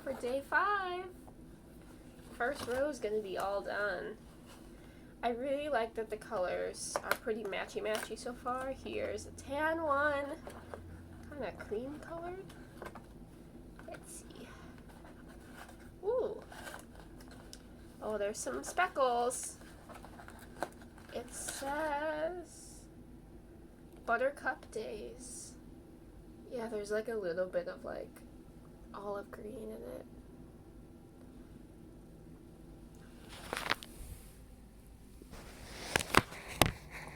for day 5. First row is going to be all done. I really like that the colors are pretty matchy-matchy so far. Here's a tan one, kind of cream colored. Let's see. Ooh. Oh, there's some speckles. It says Buttercup Days. Yeah, there's like a little bit of like olive green in it.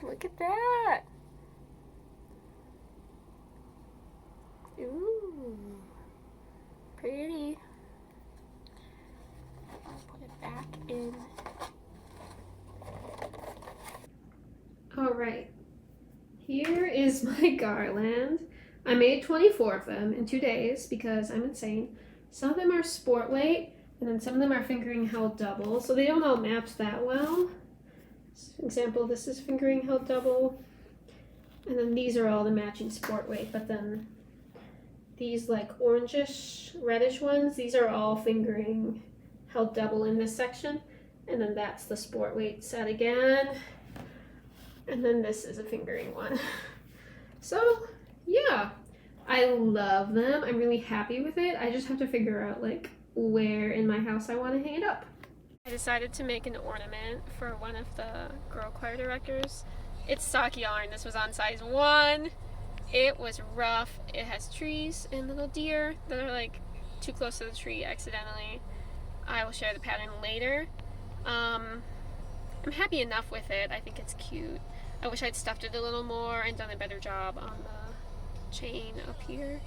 Look at that! Ooh, pretty. I'll put it back in. Alright, here is my garland. I made 24 of them in 2 days because I'm insane. Some of them are sport weight, and then some of them are fingering held double, so they don't all match that well. For example, this is fingering held double, and then these are all the matching sport weight, but then these like orangish, reddish ones, these are all fingering held double in this section, and then that's the sport weight set again, and then this is a fingering one. So yeah, I love them. I'm really happy with it. I just have to figure out like where in my house I want to hang it up. I decided to make an ornament for one of the girl choir directors. It's stock yarn. This was on size 1. It was rough. It has trees and little deer that are like too close to the tree accidentally. I will share the pattern later. I'm happy enough with it. I think it's cute. I wish I'd stuffed it a little more and done a better job on the chain up here.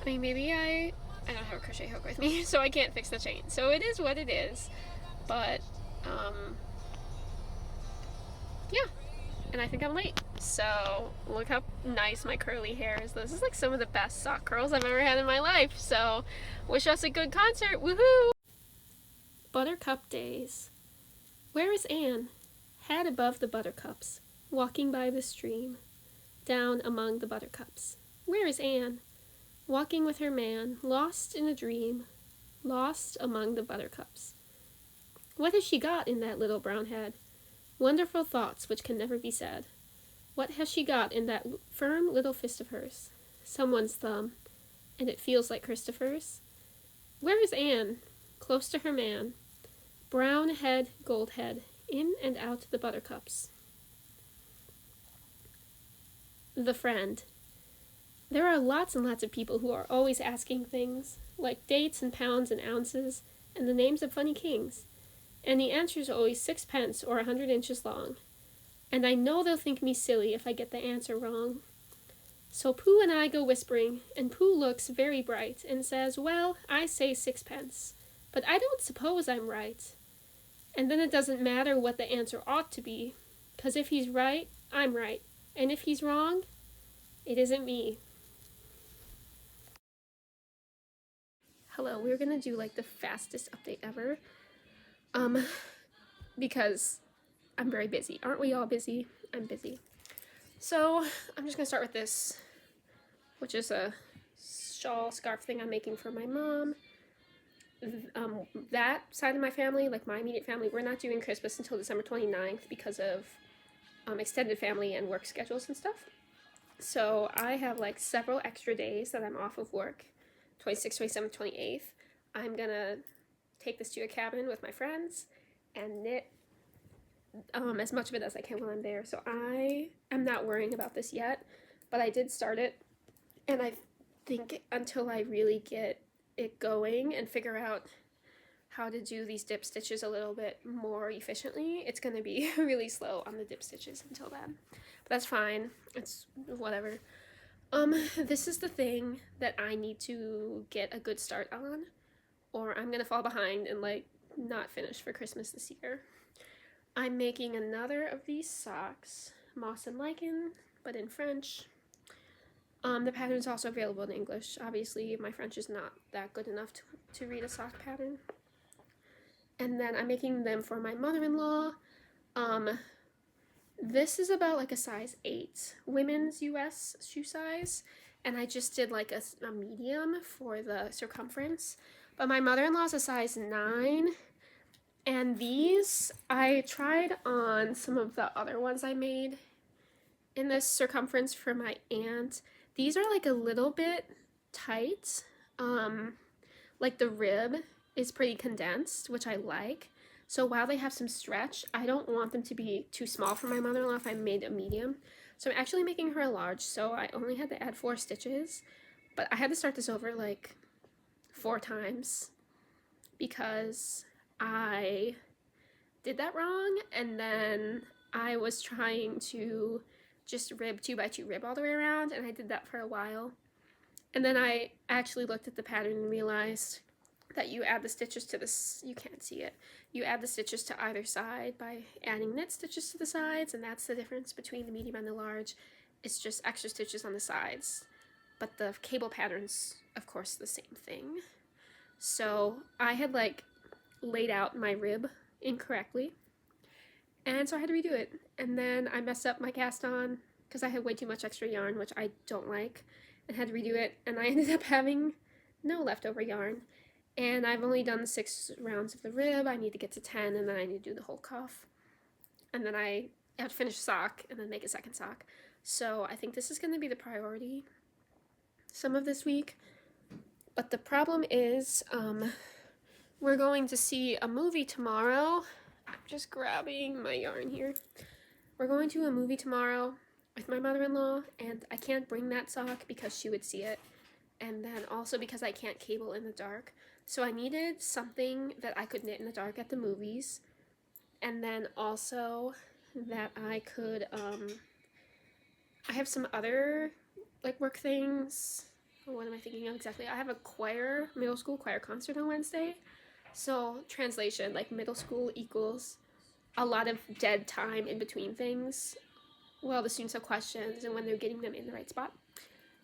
I mean, maybe I don't have a crochet hook with me, so I can't fix the chain. So it is what it is. But, yeah, and I think I'm late. So, look how nice my curly hair is. This is like some of the best sock curls I've ever had in my life. So, wish us a good concert. Woohoo! Buttercup Days. Where is Anne? Head above the buttercups, walking by the stream, down among the buttercups. Where is Anne? Walking with her man, lost in a dream, lost among the buttercups. What has she got in that little brown head? Wonderful thoughts which can never be said. What has she got in that firm little fist of hers? Someone's thumb, and it feels like Christopher's. Where is Anne? Close to her man. Brown head, gold head, in and out the buttercups. The friend. There are lots and lots of people who are always asking things, like dates and pounds and ounces, and the names of funny kings. And the answer's always 6 pence or 100 inches long. And I know they'll think me silly if I get the answer wrong. So Pooh and I go whispering, and Pooh looks very bright and says, well, I say 6 pence, but I don't suppose I'm right. And then it doesn't matter what the answer ought to be, 'cause if he's right, I'm right, and if he's wrong, it isn't me. Hello, we're gonna do like the fastest update ever. Because I'm very busy. Aren't we all busy? I'm busy. So I'm just gonna start with this, which is a shawl scarf thing I'm making for my mom. That side of my family, like my immediate family, we're not doing Christmas until December 29th because of extended family and work schedules and stuff. So I have like several extra days that I'm off of work, 26th, 27th, 28th. I'm gonna take this to a cabin with my friends and knit as much of it as I can while I'm there. So I am not worrying about this yet, but I did start it, and I think until I really get it going and figure out how to do these dip stitches a little bit more efficiently, it's going to be really slow on the dip stitches until then. But that's fine. It's whatever. This is the thing that I need to get a good start on, or I'm going to fall behind and like not finish for Christmas this year. I'm making another of these socks, Moss and Lichen, but in French. The pattern is also available in English. Obviously, my French is not that good enough to read a sock pattern. And then I'm making them for my mother-in-law. This is about like a size 8 women's US shoe size, and I just did like a medium for the circumference. But my mother-in-law's a size 9. And these, I tried on some of the other ones I made in this circumference for my aunt. These are like a little bit tight. Like the rib is pretty condensed, which I like. So while they have some stretch, I don't want them to be too small for my mother-in-law if I made a medium. So I'm actually making her a large, so I only had to add 4 stitches. But I had to start this over like 4 times because I did that wrong, and then I was trying to just rib 2x2 rib all the way around, and I did that for a while. And then I actually looked at the pattern and realized that you add the stitches to this, you can't see it, you add the stitches to either side by adding knit stitches to the sides, and that's the difference between the medium and the large. It's just extra stitches on the sides, but the cable pattern's of course the same thing. So I had like laid out my rib incorrectly, and so I had to redo it, and then I messed up my cast on because I had way too much extra yarn, which I don't like, and had to redo it, and I ended up having no leftover yarn. And I've only done 6 rounds of the rib. I need to get to 10, and then I need to do the whole cuff. And then I have to finish a sock and then make a second sock. So I think this is going to be the priority some of this week. But the problem is we're going to see a movie tomorrow. I'm just grabbing my yarn here. We're going to a movie tomorrow with my mother-in-law, and I can't bring that sock because she would see it. And then also because I can't cable in the dark. So I needed something that I could knit in the dark at the movies. And then also that I could, I have some other like work things. What am I thinking of exactly? I have a choir, middle school choir concert on Wednesday. So translation, like middle school equals a lot of dead time in between things. Well, the students have questions and when they're getting them in the right spot.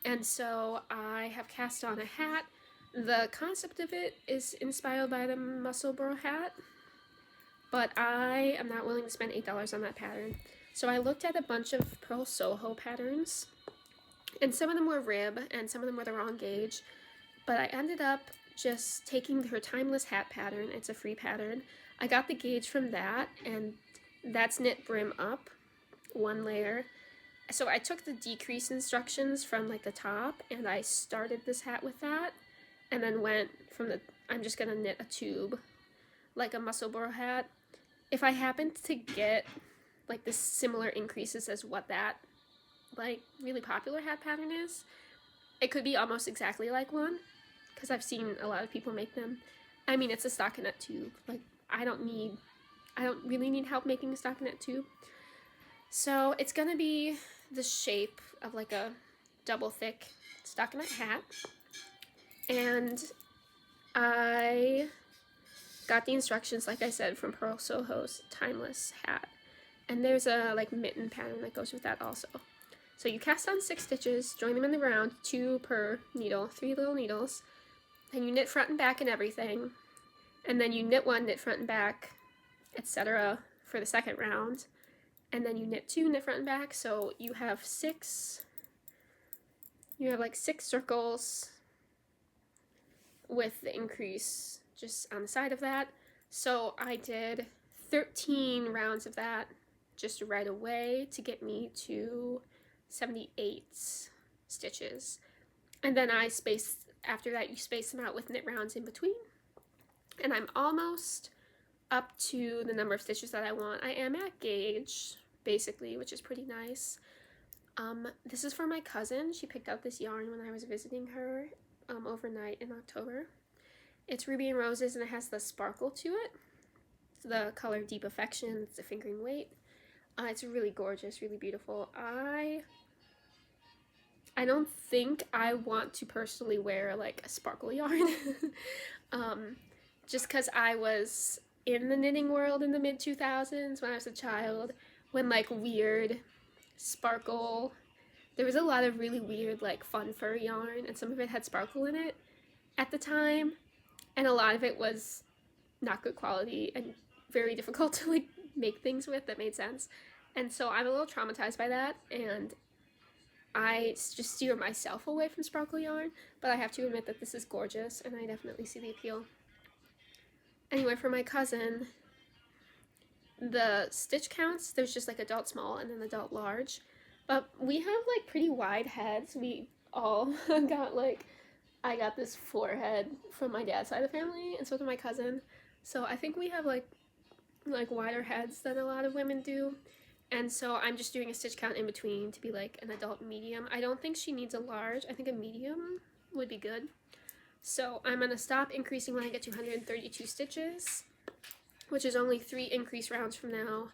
And so I have cast on a hat. The concept of it is inspired by the Musselburgh hat, but I am not willing to spend $8 on that pattern. So I looked at a bunch of Pearl Soho patterns, and some of them were rib, and some of them were the wrong gauge, but I ended up just taking her Timeless hat pattern. It's a free pattern. I got the gauge from that, and that's knit brim up, 1 layer. So I took the decrease instructions from like the top, and I started this hat with that, and then went from the, I'm just gonna knit a tube, like a Musselburgh hat. If I happen to get like the similar increases as what that like really popular hat pattern is, it could be almost exactly like one, because I've seen a lot of people make them. I mean, it's a stockinette tube. Like I don't really need help making a stockinette tube. So it's gonna be the shape of like a double thick stockinette hat. And I got the instructions, like I said, from Pearl Soho's Timeless hat. And there's a like mitten pattern that goes with that also. So you cast on 6 stitches, join them in the round, 2 per needle, 3 little needles. Then you knit front and back and everything. And then you knit 1, knit front and back, etc. for the second round. And then you knit 2, knit front and back. So you have 6, like 6 circles with the increase just on the side of that. So I did 13 rounds of that just right away to get me to 78 stitches. And then I spaced, after that you space them out with knit rounds in between. And I'm almost up to the number of stitches that I want. I am at gauge, basically, which is pretty nice. This is for my cousin. She picked up this yarn when I was visiting her overnight in October. It's Ruby and Roses, and it has the sparkle to it. It's the color Deep Affection. It's the fingering weight. It's really gorgeous, really beautiful. I don't think I want to personally wear like a sparkle yarn. Just because I was in the knitting world in the mid-2000s when I was a child, when like weird sparkle, there was a lot of really weird like fun fur yarn, and some of it had sparkle in it at the time, and a lot of it was not good quality and very difficult to like make things with that made sense. And so I'm a little traumatized by that, and I just steer myself away from sparkle yarn, but I have to admit that this is gorgeous, and I definitely see the appeal. Anyway, for my cousin, the stitch counts, there's just like adult small and then adult large, but we have like pretty wide heads. We all got like, I got this forehead from my dad's side of the family, and so did my cousin. So I think we have like wider heads than a lot of women do. And so I'm just doing a stitch count in between to be like an adult medium. I don't think she needs a large. I think a medium would be good. So I'm going to stop increasing when I get to 132 stitches, which is only 3 increase rounds from now.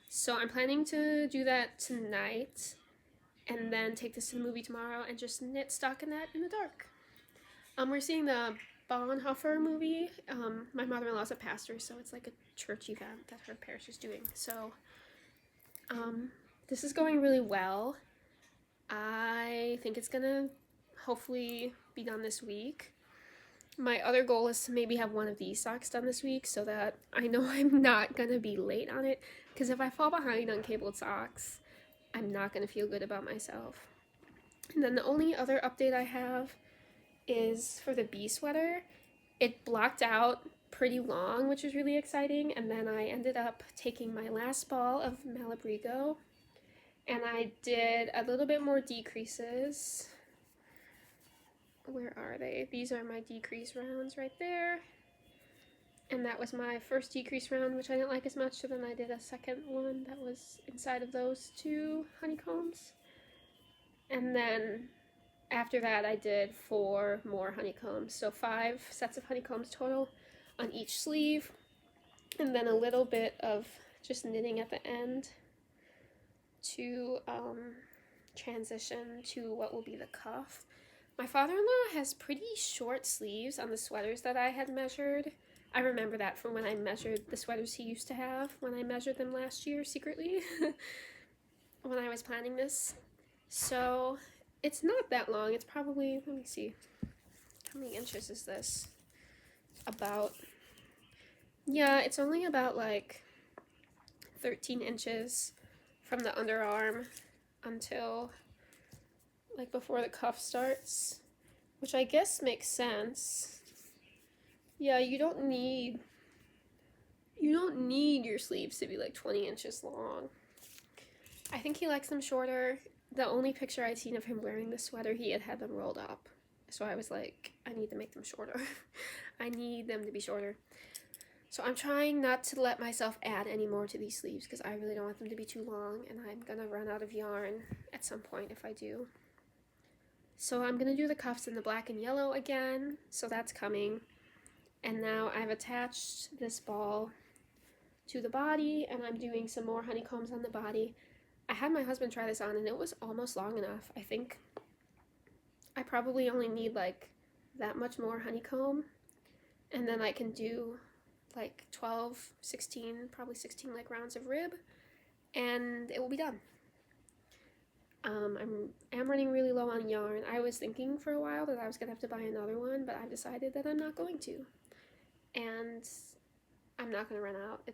So I'm planning to do that tonight and then take this to the movie tomorrow and just knit stockinette in the dark. We're seeing the Bonhoeffer movie. My mother-in-law's a pastor, so it's like a church event that her parish is doing. So this is going really well. I think it's gonna hopefully be done this week. My other goal is to maybe have one of these socks done this week so that I know I'm not gonna be late on it, because if I fall behind on cabled socks, I'm not gonna feel good about myself. And then the only other update I have is for the bee sweater. It blocked out pretty long, which was really exciting, and then I ended up taking my last ball of Malabrigo and I did a little bit more decreases. Where are they? These are my decrease rounds right there, and that was my first decrease round, which I didn't like as much, so then I did a second one that was inside of those 2 honeycombs, and then after that I did 4 more honeycombs, so 5 sets of honeycombs total on each sleeve, and then a little bit of just knitting at the end to transition to what will be the cuff. My father-in-law has pretty short sleeves on the sweaters that I had measured. I remember that from when I measured the sweaters he used to have, when I measured them last year secretly when I was planning this. So it's not that long. It's probably, let me see, how many inches is this? About, yeah, it's only about like 13 inches from the underarm until like before the cuff starts, which I guess makes sense. Yeah, you don't need your sleeves to be like 20 inches long. I think he likes them shorter. The only picture I'd seen of him wearing the sweater, he had them rolled up. So I was like, I need to make them shorter. I need them to be shorter. So I'm trying not to let myself add any more to these sleeves because I really don't want them to be too long, and I'm gonna run out of yarn at some point if I do. So I'm gonna do the cuffs in the black and yellow again, so that's coming. And now I've attached this ball to the body, and I'm doing some more honeycombs on the body. I had my husband try this on, and it was almost long enough. I think I probably only need like that much more honeycomb, and then I can do like 12, 16, probably 16 like rounds of rib, and it will be done. I'm running really low on yarn. I was thinking for a while that I was gonna have to buy another one, but I've decided that I'm not going to, and I'm not gonna run out.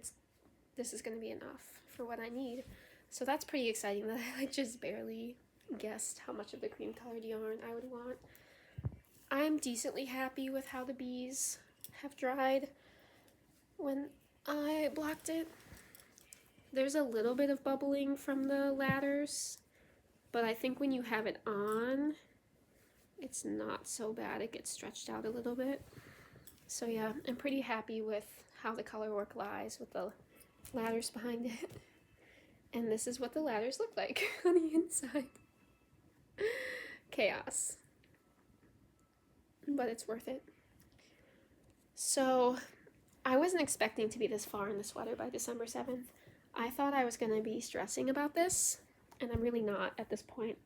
This is gonna be enough for what I need. So that's pretty exciting that I like just barely guessed how much of the cream colored yarn I would want. I'm decently happy with how the bees have dried when I blocked it. There's a little bit of bubbling from the ladders, but I think when you have it on, it's not so bad. It gets stretched out a little bit. So yeah, I'm pretty happy with how the color work lies with the ladders behind it. And this is what the ladders look like on the inside. Chaos. But it's worth it. So I wasn't expecting to be this far in the sweater by December 7th. I thought I was going to be stressing about this, and I'm really not at this point.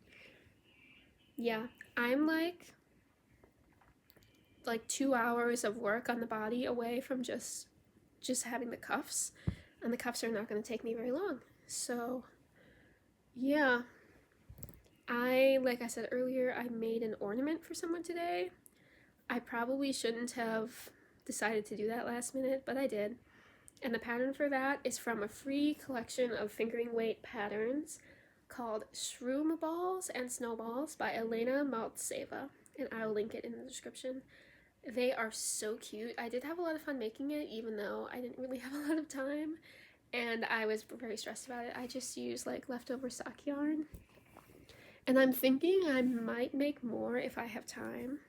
Yeah, I'm like 2 hours of work on the body away from just having the cuffs, and the cuffs are not going to take me very long. So yeah, like I said earlier, I made an ornament for someone today. I probably shouldn't have decided to do that last minute, but I did. And the pattern for that is from a free collection of fingering weight patterns. called Shroom Balls and Snowballs by Elena Maltseva, and I'll link it in the description. They are so cute. I did have a lot of fun making it, even though I didn't really have a lot of time, and I was very stressed about it. I just used like leftover sock yarn, and I'm thinking I might make more if I have time.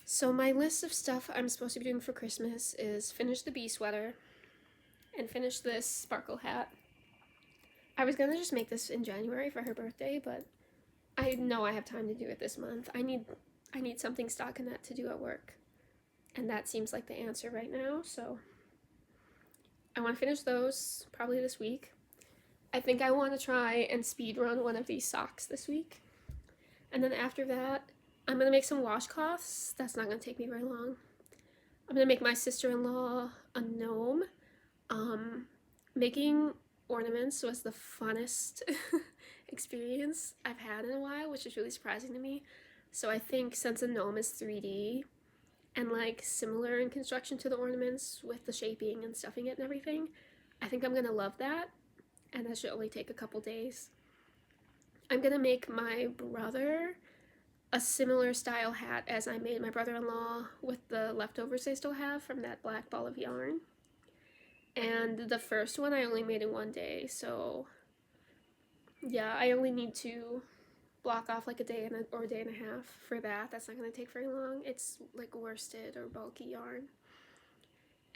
So my list of stuff I'm supposed to be doing for Christmas is finish the bee sweater and finish this sparkle hat. I was gonna just make this in January for her birthday, but I know I have time to do it this month. I need something stockinette to do at work, and that seems like the answer right now, so I want to finish those probably this week. I think I want to try and speed run one of these socks this week, and then after that I'm gonna make some washcloths. That's not gonna take me very long. I'm gonna make my sister-in-law a gnome. Making ornaments was the funnest experience I've had in a while, which is really surprising to me. So I think since a gnome is 3D and like similar in construction to the ornaments with the shaping and stuffing it and everything, I think I'm gonna love that, and that should only take a couple days. I'm gonna make my brother a similar style hat as I made my brother-in-law with the leftovers I still have from that black ball of yarn. And the first one I only made in one day, so yeah, I only need to block off like a day or a day and a half for that. That's not going to take very long. It's like worsted or bulky yarn.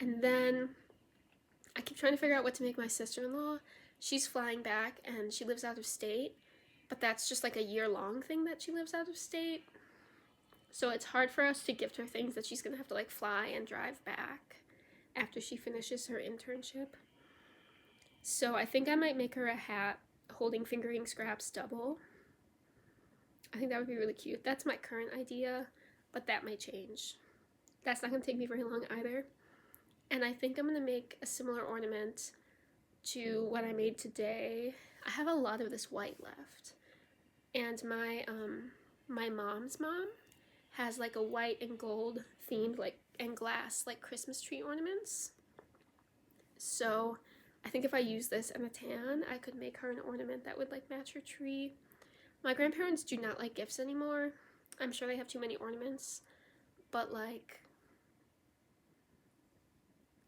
And then I keep trying to figure out what to make my sister-in-law. She's flying back and she lives out of state, but that's just like a year-long thing that she lives out of state. So it's hard for us to gift her things that she's going to have to like fly and drive back after she finishes her internship. So I think I might make her a hat holding fingering scraps double. I think that would be really cute. That's my current idea, but that might change. That's not going to take me very long either. And I think I'm going to make a similar ornament to what I made today. I have a lot of this white left. And my mom's mom has like a white and gold themed like and glass like Christmas tree ornaments. So I think if I use this and a tan, I could make her an ornament that would like match her tree. My grandparents do not like gifts anymore. I'm sure they have too many ornaments, but like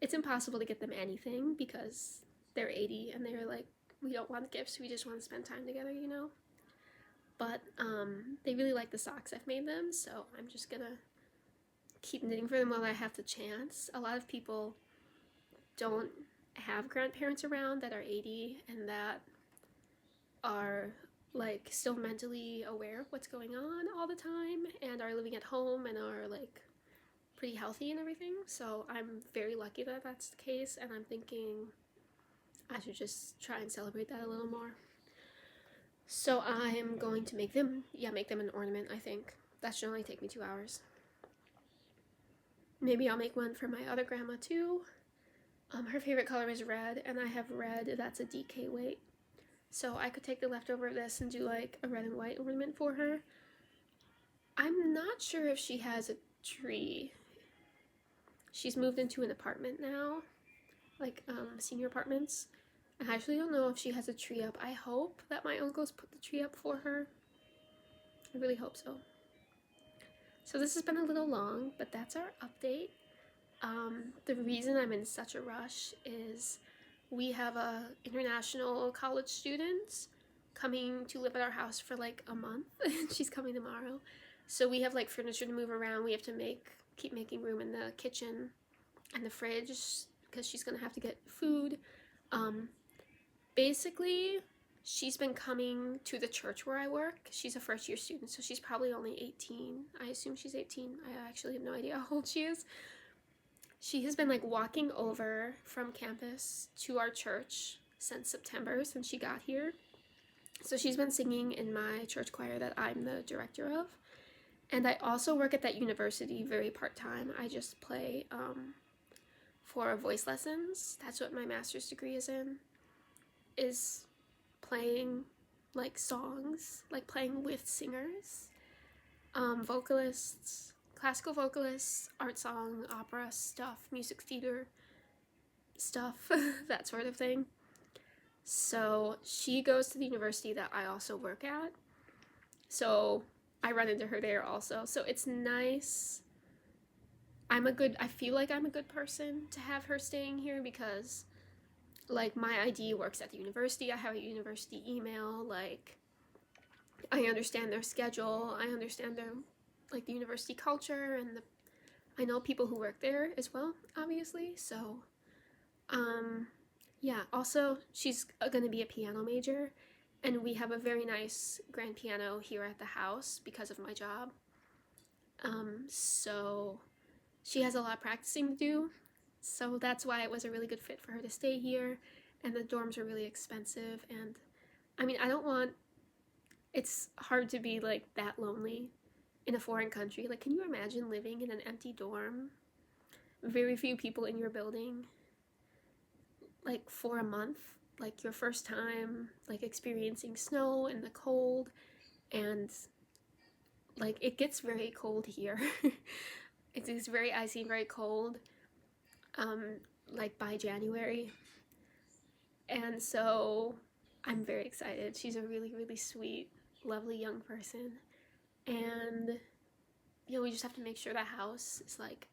it's impossible to get them anything because they're 80 and they're like, we don't want gifts, we just want to spend time together, you know? But they really like the socks I've made them, so I'm just gonna keep knitting for them while I have the chance. A lot of people don't have grandparents around that are 80 and that are like still mentally aware of what's going on all the time and are living at home and are like pretty healthy and everything. So I'm very lucky that that's the case, and I'm thinking I should just try and celebrate that a little more. So I'm going to make them an ornament, I think. That should only take me 2 hours. Maybe I'll make one for my other grandma too. Her favorite color is red, and I have red that's a DK weight. So I could take the leftover of this and do like a red and white ornament for her. I'm not sure if she has a tree. She's moved into an apartment now, like senior apartments. I actually don't know if she has a tree up. I hope that my uncles put the tree up for her. I really hope so. So this has been a little long, but that's our update. The reason I'm in such a rush is we have a international college student coming to live at our house for like a month. She's coming tomorrow. So we have like furniture to move around. We have to keep making room in the kitchen and the fridge because she's gonna have to get food. Basically, she's been coming to the church where I work. She's a first year student, so she's probably only 18. I assume she's 18. I actually have no idea how old she is. She has been like walking over from campus to our church since September, since she got here. So she's been singing in my church choir that I'm the director of. And I also work at that university very part-time. I just play for voice lessons. That's what my master's degree is playing like songs, like playing with singers, vocalists, classical vocalists, art song, opera stuff, music theater stuff, that sort of thing. So she goes to the university that I also work at. So I run into her there also. So it's nice. I feel like I'm a good person to have her staying here because like my ID works at the university. I have a university email. Like I understand their schedule. I understand their like the university culture and I know people who work there as well, obviously. So yeah, also she's going to be a piano major and we have a very nice grand piano here at the house because of my job. So she has a lot of practicing to do. So that's why it was a really good fit for her to stay here. And the dorms are really expensive. And I mean, I don't want, it's hard to be like that lonely in a foreign country. Like, can you imagine living in an empty dorm? Very few people in your building, like for a month, like your first time, like experiencing snow and the cold. And like, it gets very cold here. It's very icy and very cold. Like by January. And so I'm very excited. She's a really, really sweet, lovely young person. And, you know, we just have to make sure the house is like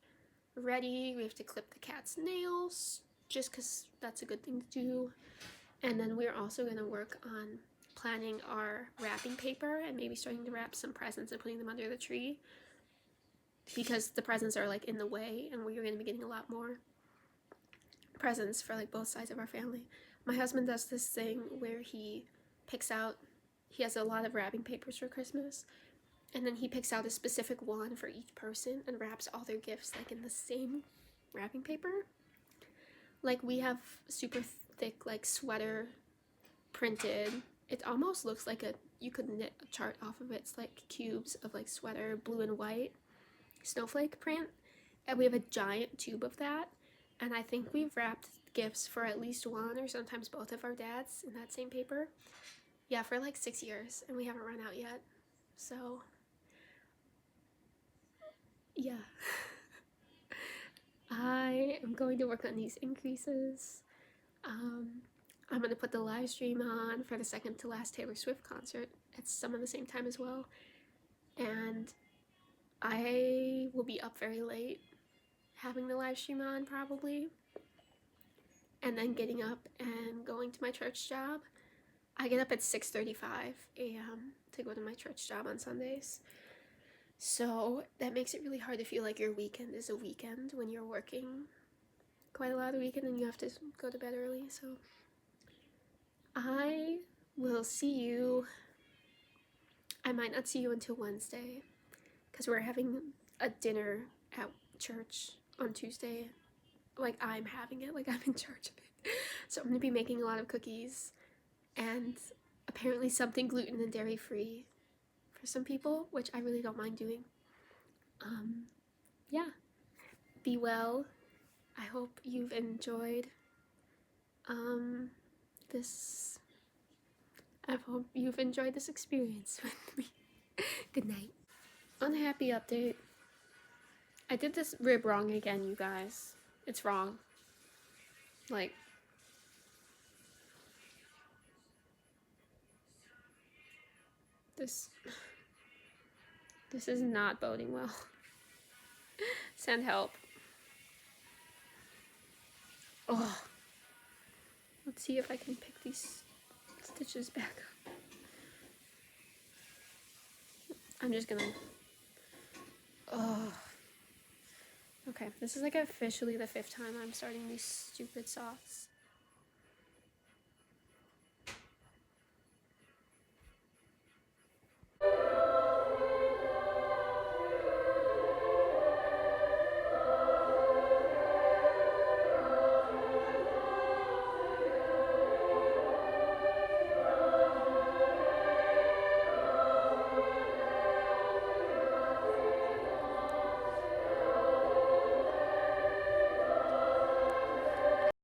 ready. We have to clip the cat's nails just because that's a good thing to do. And then we're also going to work on planning our wrapping paper and maybe starting to wrap some presents and putting them under the tree because the presents are like in the way and we're going to be getting a lot more presents for like both sides of our family. My husband does this thing where he has a lot of wrapping papers for Christmas, and then he picks out a specific one for each person and wraps all their gifts like in the same wrapping paper. Like we have super thick like sweater printed. It almost looks like you could knit a chart off of it. It's like cubes of like sweater, blue and white snowflake print. And we have a giant tube of that. And I think we've wrapped gifts for at least one or sometimes both of our dads in that same paper. Yeah, for like 6 years, and we haven't run out yet. So, yeah. I am going to work on these increases. I'm going to put the live stream on for the second to last Taylor Swift concert at some of the same time as well. And I will be up very late having the live stream on probably. And then getting up and going to my church job. I get up at 6:35 a.m. to go to my church job on Sundays. So that makes it really hard to feel like your weekend is a weekend when you're working quite a lot of the weekend and you have to go to bed early. So I will see you. I might not see you until Wednesday because we're having a dinner at church on Tuesday. Like I'm having it, like I'm in charge of it. So I'm going to be making a lot of cookies and apparently something gluten and dairy free for some people, which I really don't mind doing. Yeah, be well. I hope you've enjoyed this. I hope you've enjoyed this experience with me. Good night. Unhappy update. I did this rib wrong again, you guys. It's wrong. Like, this is not boding well. Send help. Oh. Let's see if I can pick these stitches back up. I'm just gonna... Oh. Okay, this is like officially the 5th time I'm starting these stupid socks.